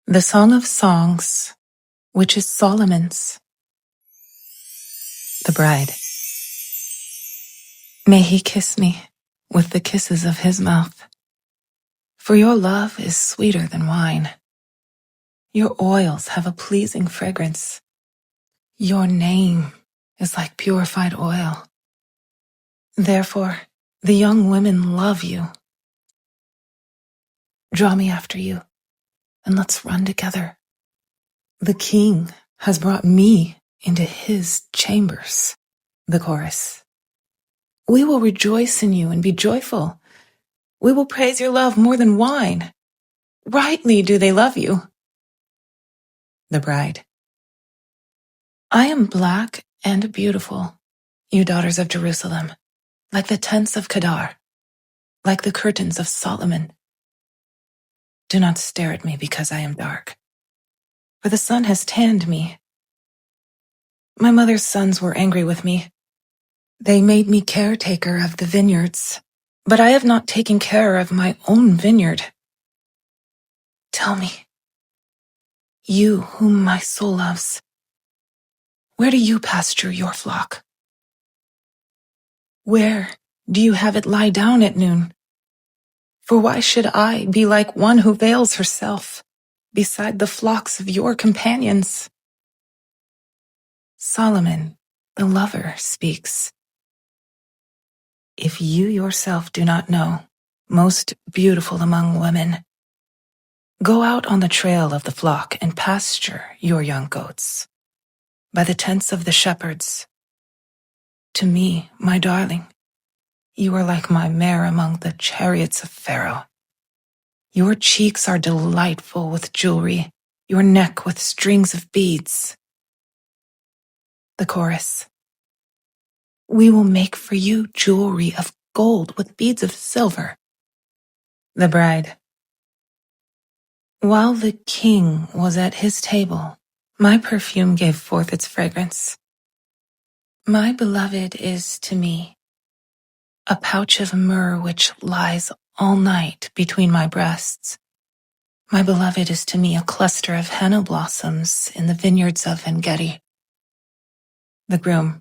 The Song of Songs, which is Solomon's. The Bride. May he kiss me with the kisses of his mouth, for your love is sweeter than wine. Your oils have a pleasing fragrance. Your name is like purified oil. Therefore, the young women love you. Draw me after you, and let's run together. The king has brought me into his chambers. The chorus. We will rejoice in you and be joyful. We will praise your love more than wine. Rightly do they love you. The bride. I am black and beautiful, you daughters of Jerusalem, like the tents of Kedar, like the curtains of Solomon. Do not stare at me because I am dark, for the sun has tanned me. My mother's sons were angry with me. They made me caretaker of the vineyards, but I have not taken care of my own vineyard. Tell me, you whom my soul loves, where do you pasture your flock? Where do you have it lie down at noon? For why should I be like one who veils herself beside the flocks of your companions? Solomon, the lover, speaks. If you yourself do not know, most beautiful among women, go out on the trail of the flock and pasture your young goats by the tents of the shepherds. To me, my darling, you are like my mare among the chariots of Pharaoh. Your cheeks are delightful with jewelry, your neck with strings of beads. The chorus. We will make for you jewelry of gold with beads of silver. The bride. While the king was at his table, my perfume gave forth its fragrance. My beloved is to me a pouch of myrrh which lies all night between my breasts. My beloved is to me a cluster of henna blossoms in the vineyards of En-gedi. The groom.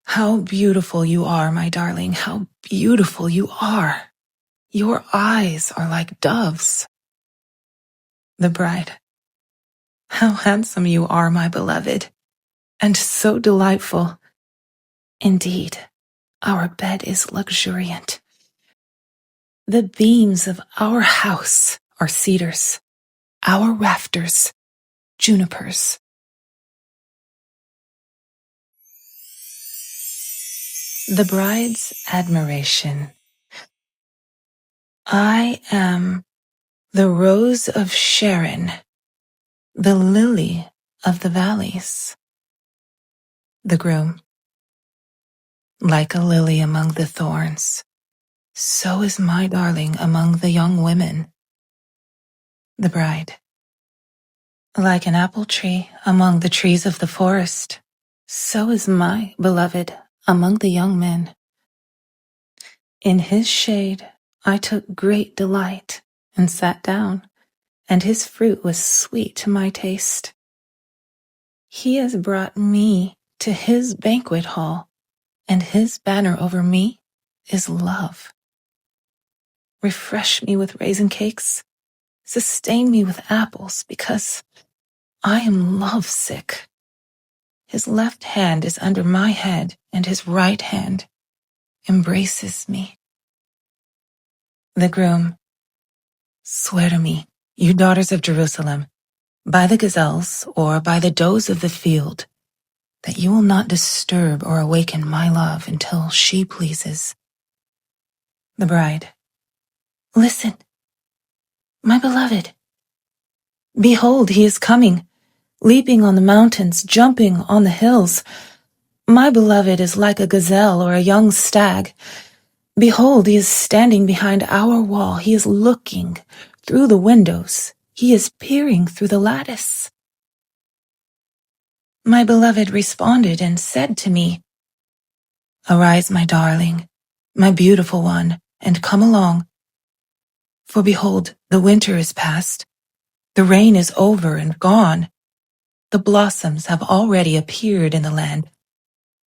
How beautiful you are, my darling, how beautiful you are. Your eyes are like doves. The bride. How handsome you are, my beloved, and so delightful. Indeed, our bed is luxuriant. The beams of our house are cedars, our rafters, junipers. The bride's admiration. I am the rose of Sharon, the lily of the valleys. The groom. Like a lily among the thorns, so is my darling among the young women. The bride. Like an apple tree among the trees of the forest, so is my beloved among the young men. In his shade I took great delight and sat down, and his fruit was sweet to my taste. He has brought me to his banquet hall, and his banner over me is love. Refresh me with raisin cakes, sustain me with apples, because I am lovesick. His left hand is under my head, and his right hand embraces me. The groom. Swear to me, you daughters of Jerusalem, by the gazelles or by the does of the field, that you will not disturb or awaken my love until she pleases. The bride. Listen, my beloved. Behold, he is coming, leaping on the mountains, jumping on the hills. My beloved is like a gazelle or a young stag. Behold, he is standing behind our wall. He is looking through the windows. He is peering through the lattice. My beloved responded and said to me, Arise, my darling, my beautiful one, and come along. For behold, the winter is past, The rain is over and gone. The blossoms have already appeared in the land.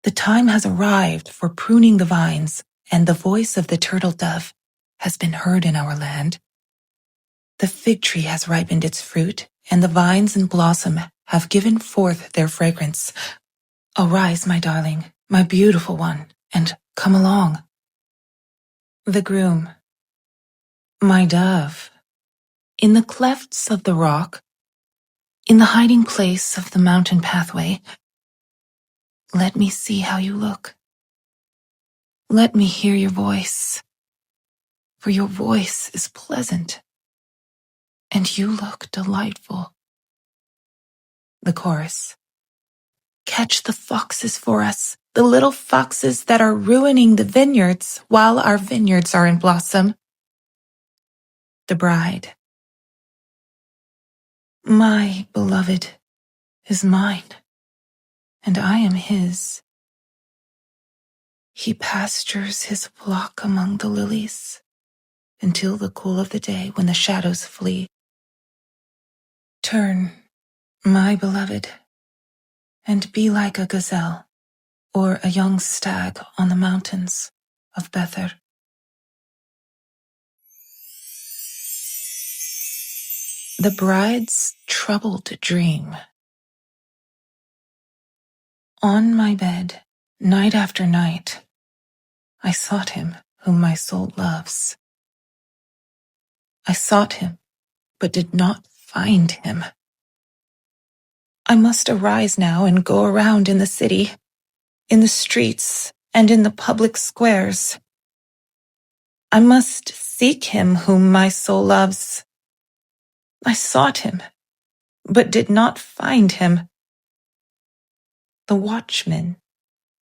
The time has arrived for pruning the vines, and the voice of the turtle dove has been heard in our land. The fig tree has ripened its fruit, and the vines and blossom have given forth their fragrance. Arise, my darling, my beautiful one, and come along. The groom. My dove, in the clefts of the rock, in the hiding place of the mountain pathway, let me see how you look. Let me hear your voice, for your voice is pleasant, and you look delightful. The chorus. Catch the foxes for us, the little foxes that are ruining the vineyards while our vineyards are in blossom. The bride. My beloved is mine, and I am his. He pastures his flock among the lilies until the cool of the day when the shadows flee. Turn, my beloved, and be like a gazelle or a young stag on the mountains of Bether. The bride's troubled dream. On my bed, night after night, I sought him whom my soul loves. I sought him, but did not find him. I must arise now and go around in the city, in the streets, and in the public squares. I must seek him whom my soul loves. I sought him, but did not find him. The watchmen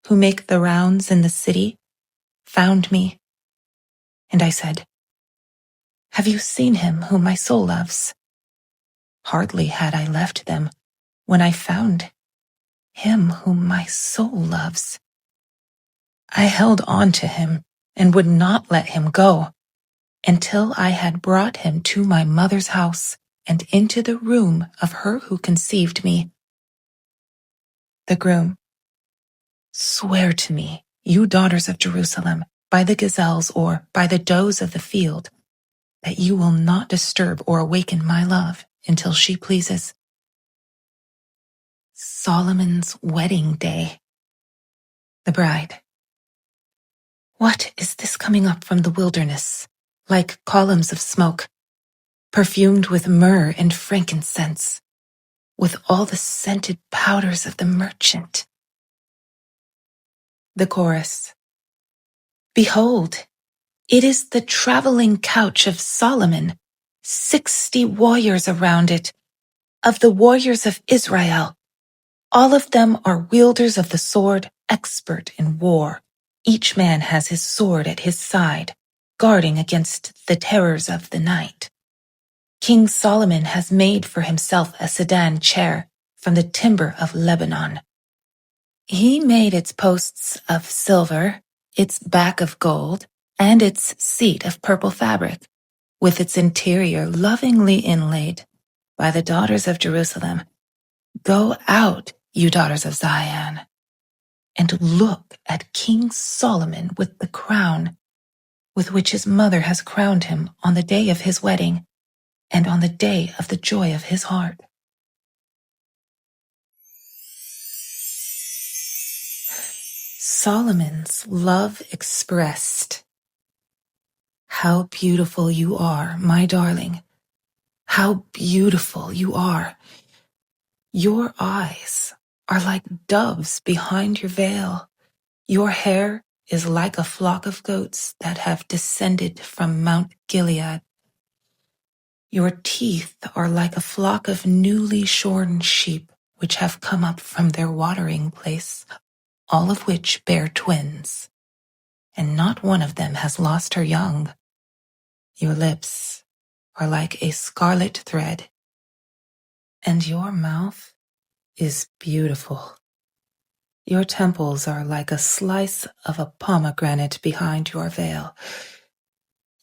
who make the rounds in the city found me, and I said, Have you seen him whom my soul loves? Hardly had I left them when I found him whom my soul loves. I held on to him and would not let him go until I had brought him to my mother's house and into the room of her who conceived me. The groom. Swear to me, you daughters of Jerusalem, by the gazelles or by the does of the field, that you will not disturb or awaken my love until she pleases. Solomon's wedding day. The bride. What is this coming up from the wilderness, like columns of smoke, perfumed with myrrh and frankincense, with all the scented powders of the merchant? The chorus. Behold, it is the traveling couch of Solomon, 60 warriors around it, of the warriors of Israel. All of them are wielders of the sword, expert in war. Each man has his sword at his side, guarding against the terrors of the night. King Solomon has made for himself a sedan chair from the timber of Lebanon. He made its posts of silver, its back of gold, and its seat of purple fabric, with its interior lovingly inlaid by the daughters of Jerusalem. Go out, you daughters of Zion, and look at King Solomon with the crown with which his mother has crowned him on the day of his wedding and on the day of the joy of his heart. Solomon's love expressed. How beautiful you are, my darling. How beautiful you are. Your eyes are like doves behind your veil. Your hair is like a flock of goats that have descended from Mount Gilead. Your teeth are like a flock of newly shorn sheep which have come up from their watering place, all of which bear twins, and not one of them has lost her young. Your lips are like a scarlet thread, and your mouth is beautiful. Your temples are like a slice of a pomegranate behind your veil.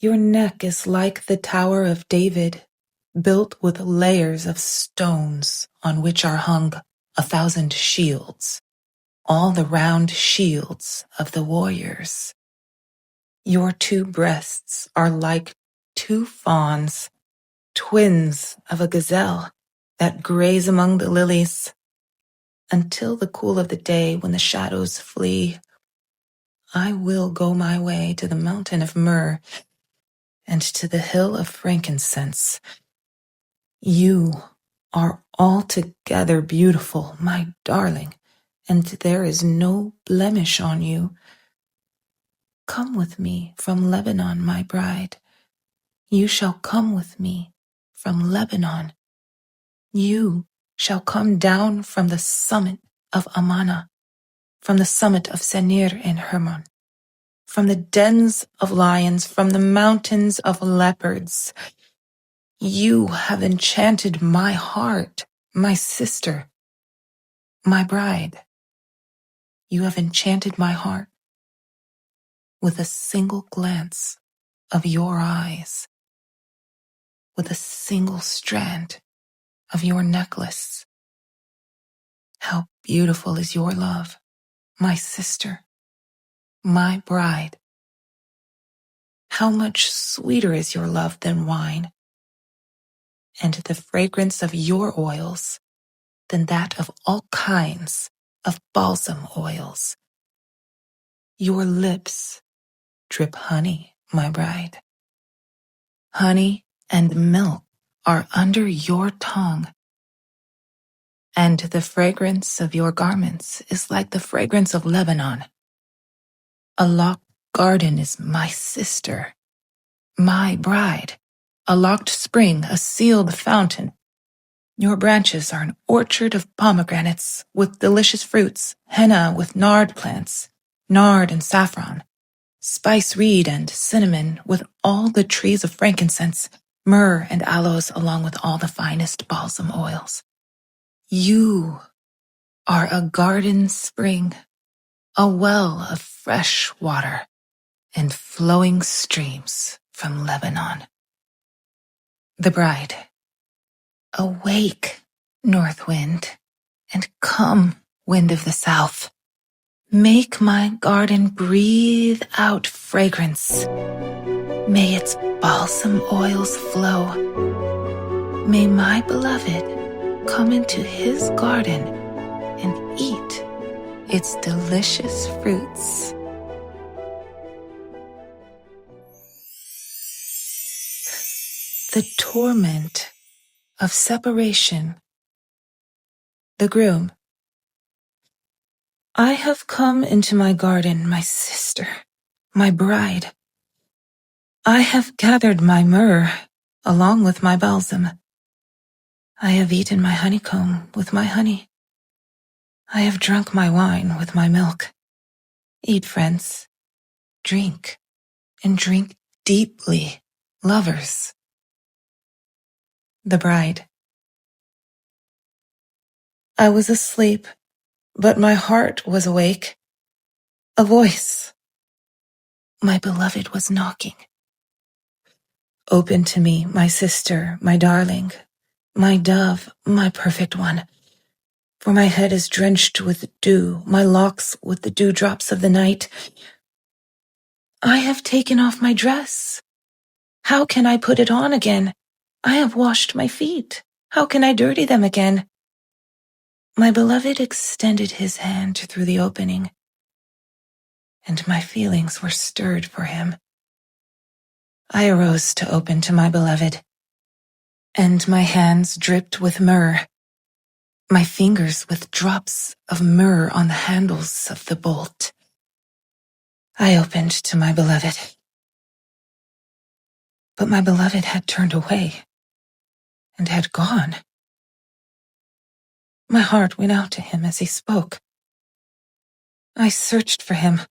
Your neck is like the Tower of David, built with layers of stones on which are hung 1,000 shields, all the round shields of the warriors. Your 2 breasts are like 2 fawns, twins of a gazelle that graze among the lilies. Until the cool of the day when the shadows flee, I will go my way to the mountain of myrrh and to the hill of frankincense. You are altogether beautiful, my darling, and there is no blemish on you. Come with me from Lebanon, my bride. You shall come with me from Lebanon. You shall come down from the summit of Amana, from the summit of Senir in Hermon, from the dens of lions, from the mountains of leopards. You have enchanted my heart, my sister, my bride. You have enchanted my heart with a single glance of your eyes, with a single strand of your necklace. How beautiful is your love, my sister, my bride. How much sweeter is your love than wine, and the fragrance of your oils than that of all kinds of balsam oils. Your lips drip honey, my bride. Honey and milk are under your tongue, and the fragrance of your garments is like the fragrance of Lebanon. A locked garden is my sister, my bride, a locked spring, a sealed fountain. Your branches are an orchard of pomegranates with delicious fruits, henna with nard plants, nard and saffron, spice reed and cinnamon with all the trees of frankincense, myrrh and aloes along with all the finest balsam oils. You are a garden spring, a well of fresh water and flowing streams from Lebanon. The bride. Awake, north wind, and come, wind of the south. Make my garden breathe out fragrance. May its balsam oils flow. May my beloved come into his garden and eat its delicious fruits. The torment of separation. The groom. I have come into my garden, my sister, my bride. I have gathered my myrrh along with my balsam. I have eaten my honeycomb with my honey. I have drunk my wine with my milk. Eat, friends. Drink, and drink deeply, lovers. The bride. I was asleep, but my heart was awake. A voice. My beloved was knocking. Open to me, my sister, my darling, my dove, my perfect one. For my head is drenched with dew, my locks with the dewdrops of the night. I have taken off my dress. How can I put it on again? I have washed my feet. How can I dirty them again? My beloved extended his hand through the opening, and my feelings were stirred for him. I arose to open to my beloved, and my hands dripped with myrrh, my fingers with drops of myrrh on the handles of the bolt. I opened to my beloved, but my beloved had turned away and had gone. My heart went out to him as he spoke. I searched for him,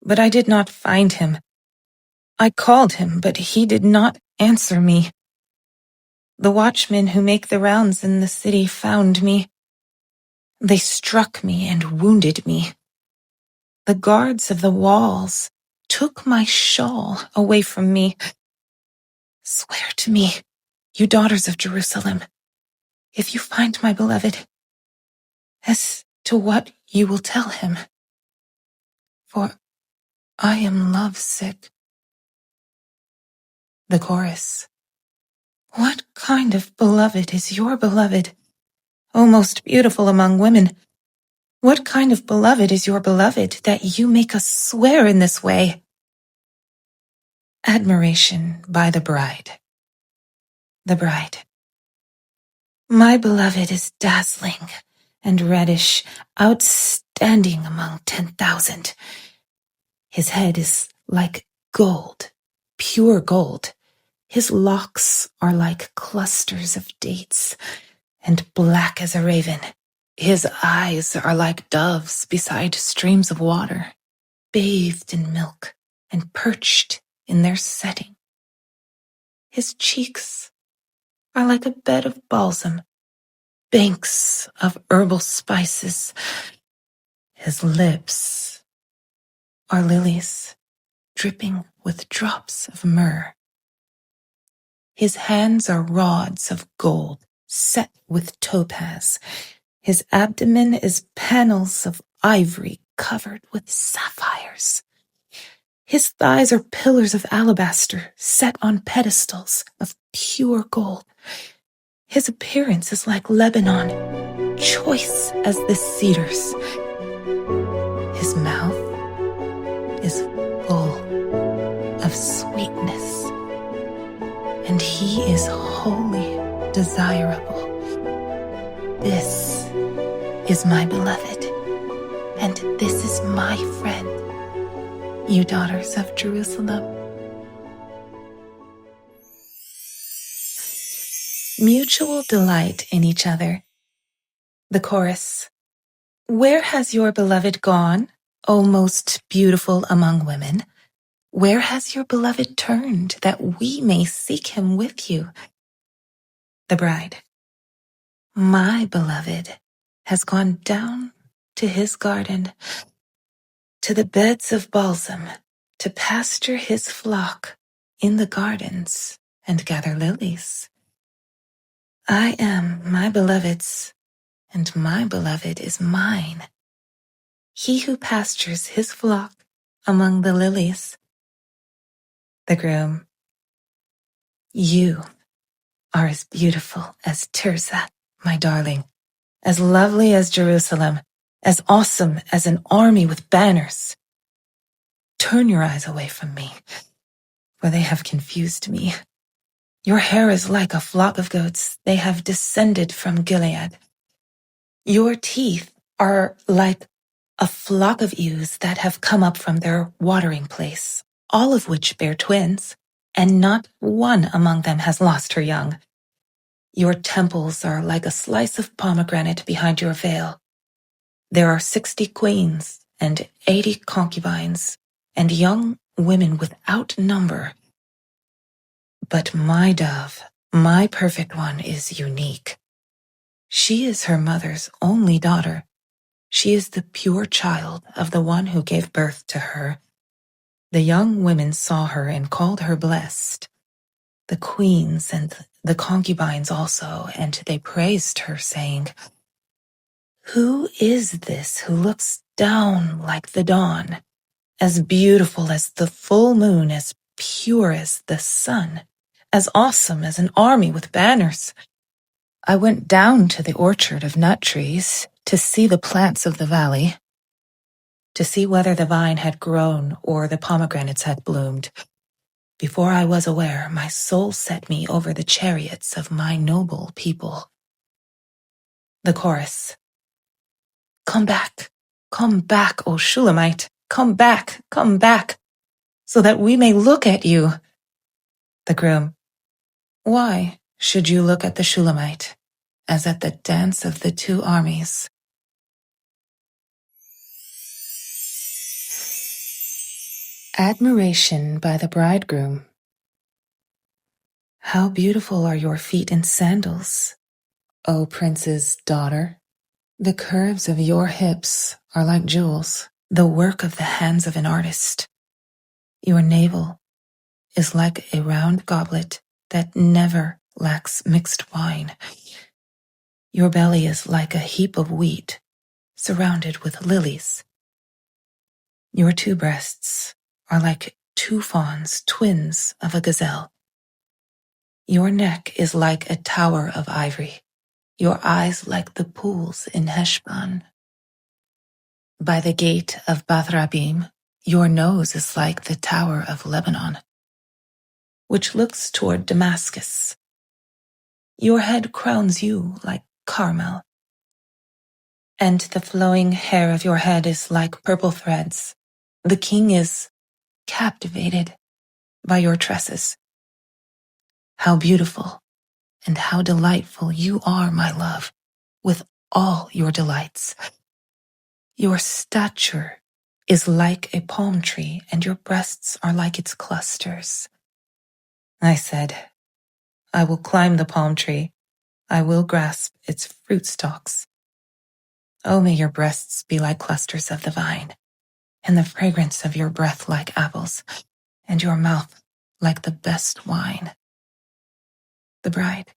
but I did not find him. I called him, but he did not answer me. The watchmen who make the rounds in the city found me. They struck me and wounded me. The guards of the walls took my shawl away from me. Swear to me, you daughters of Jerusalem, if you find my beloved, as to what you will tell him. For I am lovesick. The chorus. What kind of beloved is your beloved, O most beautiful among women? What kind of beloved is your beloved that you make us swear in this way? Admiration by the bride. The bride. My beloved is dazzling and reddish, outstanding among 10,000. His head is like gold, pure gold. His locks are like clusters of dates, and black as a raven. His eyes are like doves beside streams of water, bathed in milk and perched in their setting. His cheeks are like a bed of balsam, banks of herbal spices. His lips are lilies, dripping with drops of myrrh. His hands are rods of gold, set with topaz. His abdomen is panels of ivory covered with sapphires. His thighs are pillars of alabaster set on pedestals of pure gold. His appearance is like Lebanon, choice as the cedars. His mouth is full of sweetness, and he is wholly desirable. This is my beloved, and this is my friend, you daughters of Jerusalem. Mutual delight in each other. The chorus. Where has your beloved gone, O most beautiful among women? Where has your beloved turned, that we may seek him with you? The bride. My beloved has gone down to his garden, to the beds of balsam, to pasture his flock in the gardens and gather lilies. I am my beloved's, and my beloved is mine. He who pastures his flock among the lilies. The groom. You are as beautiful as Tirzah, my darling, as lovely as Jerusalem, as awesome as an army with banners. Turn your eyes away from me, for they have confused me. Your hair is like a flock of goats. They have descended from Gilead. Your teeth are like a flock of ewes that have come up from their watering place, all of which bear twins, and not one among them has lost her young. Your temples are like a slice of pomegranate behind your veil. There are 60 queens and 80 concubines, and young women without number. But my dove, my perfect one, is unique. She is her mother's only daughter. She is the pure child of the one who gave birth to her. The young women saw her and called her blessed, the queens and the concubines also, and they praised her, saying, Who is this who looks down like the dawn, as beautiful as the full moon, as pure as the sun, as awesome as an army with banners? I went down to the orchard of nut trees to see the plants of the valley, to see whether the vine had grown or the pomegranates had bloomed. Before I was aware, my soul set me over the chariots of my noble people. The chorus. Come back, O Shulammite, come back, so that we may look at you. The groom. Why should you look at the Shulammite, as at the dance of the two armies? Admiration by the bridegroom. How beautiful are your feet in sandals, O prince's daughter. The curves of your hips are like jewels, the work of the hands of an artist. Your navel is like a round goblet that never lacks mixed wine. Your belly is like a heap of wheat, surrounded with lilies. Your two breasts are like two fawns, twins of a gazelle. Your neck is like a tower of ivory, your eyes like the pools in Heshbon. By the gate of Bathrabim, your nose is like the tower of Lebanon, which looks toward Damascus. Your head crowns you like Carmel, and the flowing hair of your head is like purple threads. The king is captivated by your tresses. How beautiful and how delightful you are, my love, with all your delights. Your stature is like a palm tree, and your breasts are like its clusters. I said, I will climb the palm tree. I will grasp its fruit stalks. Oh, may your breasts be like clusters of the vine, and the fragrance of your breath like apples, and your mouth like the best wine. The bride.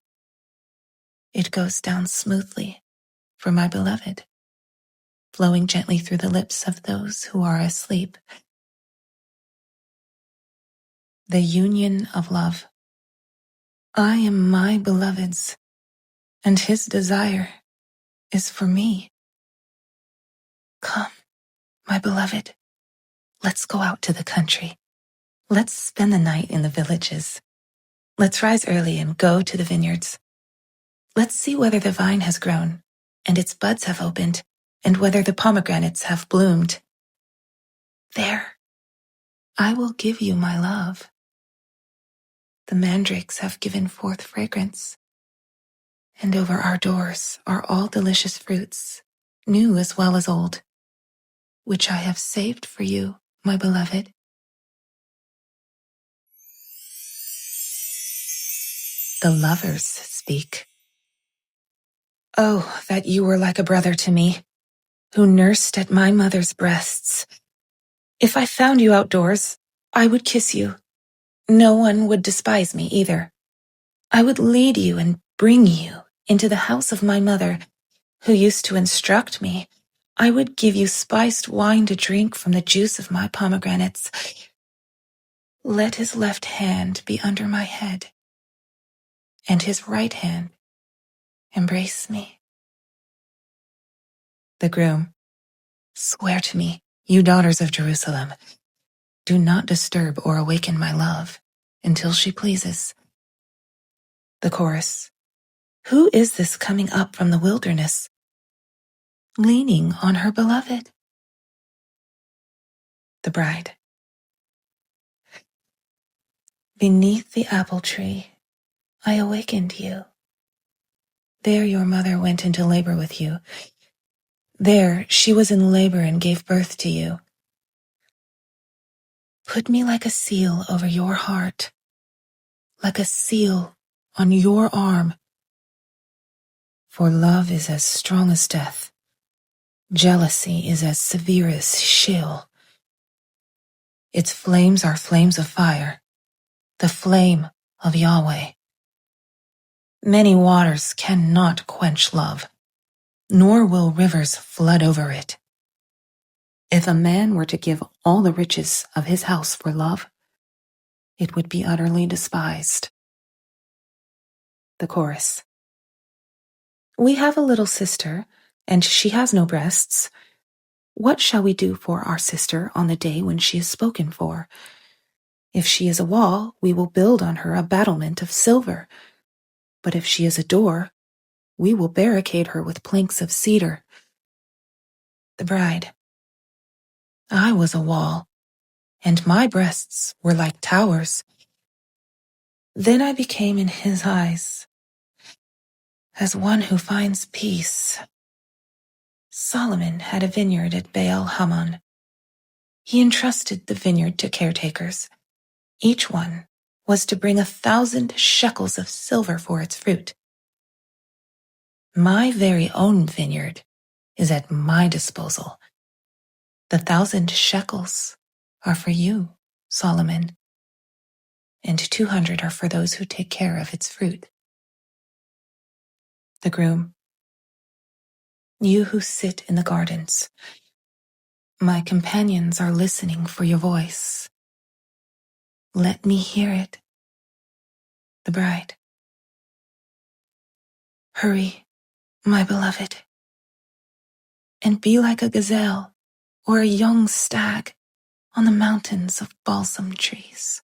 It goes down smoothly for my beloved, flowing gently through the lips of those who are asleep. The union of love. I am my beloved's, and his desire is for me. Come, my beloved, let's go out to the country. Let's spend the night in the villages. Let's rise early and go to the vineyards. Let's see whether the vine has grown, and its buds have opened, and whether the pomegranates have bloomed. There, I will give you my love. The mandrakes have given forth fragrance, and over our doors are all delicious fruits, new as well as old, which I have saved for you, my beloved. The lovers speak. Oh, that you were like a brother to me, who nursed at my mother's breasts. If I found you outdoors, I would kiss you. No one would despise me either. I would lead you and bring you into the house of my mother, who used to instruct me. I would give you spiced wine to drink from the juice of my pomegranates. Let his left hand be under my head, and his right hand embrace me. The groom. Swear to me, you daughters of Jerusalem, do not disturb or awaken my love until she pleases. The chorus. Who is this coming up from the wilderness, leaning on her beloved? The bride. Beneath the apple tree, I awakened you. There your mother went into labor with you. There she was in labor and gave birth to you. Put me like a seal over your heart, like a seal on your arm. For love is as strong as death. Jealousy is as severe as Sheol. Its flames are flames of fire, the flame of Yahweh. Many waters cannot quench love, nor will rivers flood over it. If a man were to give all the riches of his house for love, it would be utterly despised. The chorus. We have a little sister, and she has no breasts. What shall we do for our sister on the day when she is spoken for? If she is a wall, we will build on her a battlement of silver. But if she is a door, we will barricade her with planks of cedar. The bride. I was a wall, and my breasts were like towers. Then I became in his eyes as one who finds peace. Solomon had a vineyard at Baal Hamon. He entrusted the vineyard to caretakers. Each one was to bring 1,000 shekels of silver for its fruit. My very own vineyard is at my disposal. The 1,000 shekels are for you, Solomon, and 200 are for those who take care of its fruit. The groom. You who sit in the gardens, my companions are listening for your voice. Let me hear it. The bride. Hurry, my beloved, and be like a gazelle or a young stag on the mountains of balsam trees.